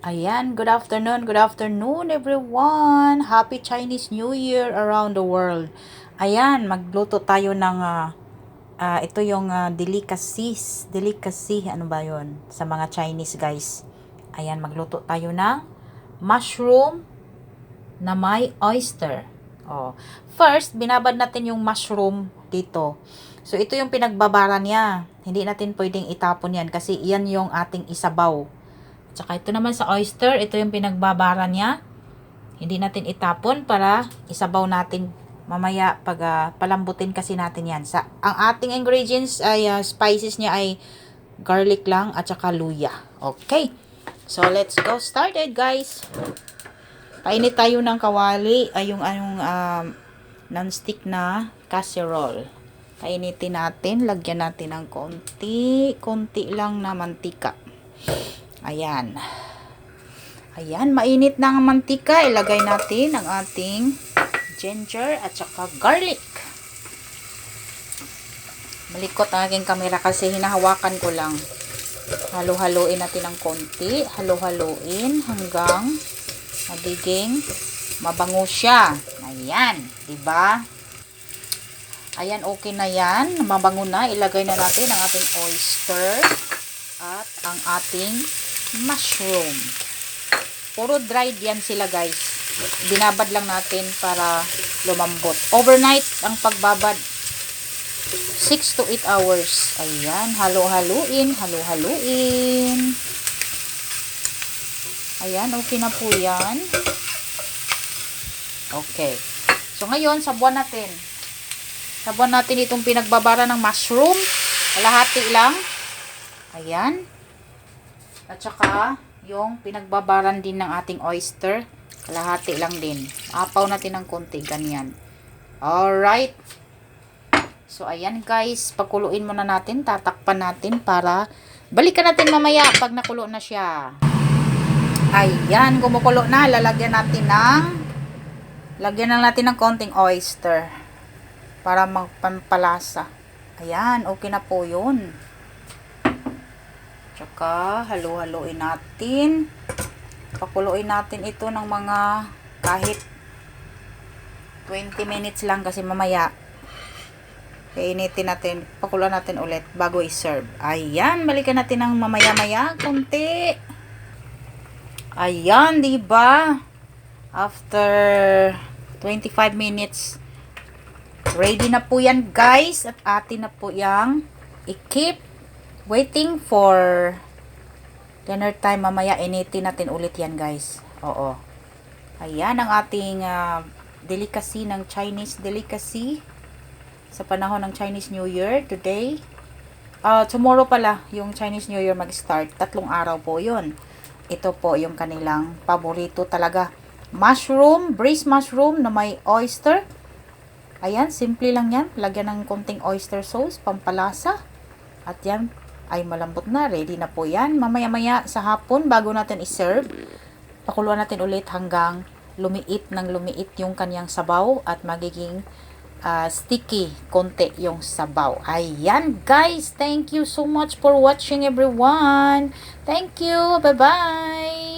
Ayan, good afternoon everyone. Happy Chinese New Year around the world. Ayan, magluto tayo ng ito yung delicacy, ano ba 'yon? Sa mga Chinese guys. Ayan, magluto tayo ng mushroom na may oyster. Oh. First, binabad natin yung mushroom dito. So ito yung pinagbabara niya. Hindi natin pwedeng itapon 'yan kasi iyan yung ating isabaw. Tsaka ito naman sa oyster, ito yung pinagbabara niya. Hindi natin itapon para isabaw natin mamaya pag palambutin kasi natin yan. Ang ating ingredients ay spices niya ay garlic lang at saka luya. Okay. So let's go started guys. Painit tayo ng kawali ay yung non-stick na casserole. Painitin natin, lagyan natin ng konti lang na mantika. Ayan. Ayan, mainit na ang mantika. Ilagay natin ang ating ginger at saka garlic. Malikot ang aking kamera kasi hinahawakan ko lang. Halo-haloin natin ng konti. Halo-haloin hanggang magiging mabango siya. Ayan, diba? Ayan, okay na yan. Mabango na. Ilagay na natin ang ating oyster at ang ating mushroom. Puro dried yan sila guys. Binabad lang natin para lumambot. Overnight ang pagbabad. 6 to 8 hours. Ayan, halo-haluin, halo-haluin. Ayan, okay na po yan. Okay. So ngayon, sabuan natin. Sabuan natin itong pinagbabara ng mushroom. Kalahati lang. Ayan. At saka, yung pinagbabaran din ng ating oyster, kalahati lang din. Apaw natin ng konti, ganyan. Alright. So, ayan guys, pakuluin muna natin, tatakpan natin para balikan natin mamaya pag nakulo na siya. Ayan, gumukulo na. Lagyan lang natin ng konting oyster para magpampalasa. Ayan, okay na po yun. Tsaka, halo-haloin natin. Pakuluin natin ito ng mga kahit 20 minutes lang kasi mamaya kainitin natin, pakuluan natin ulit bago i-serve. Ayan, balikan natin ng mamaya-maya konti. Ayan, diba? After 25 minutes, ready na po yan guys. At atin na po yang i-keep waiting for dinner time mamaya. Initin natin ulit yan guys. Oo. Ayan ang ating delicacy ng Chinese delicacy sa panahon ng Chinese New Year today. Tomorrow pala yung Chinese New Year mag-start. 3 araw po yun. Ito po yung kanilang paborito talaga. Mushroom, braised mushroom na may oyster. Ayan, simple lang yan. Lagyan ng konting oyster sauce, pampalasa. At yan ay malambot na. Ready na po yan. Mamaya-maya sa hapon, bago natin iserve, pakuluan natin ulit hanggang lumiit yung kanyang sabaw at magiging sticky konti yung sabaw. Ayan guys, thank you so much for watching everyone. Thank you. Bye-bye.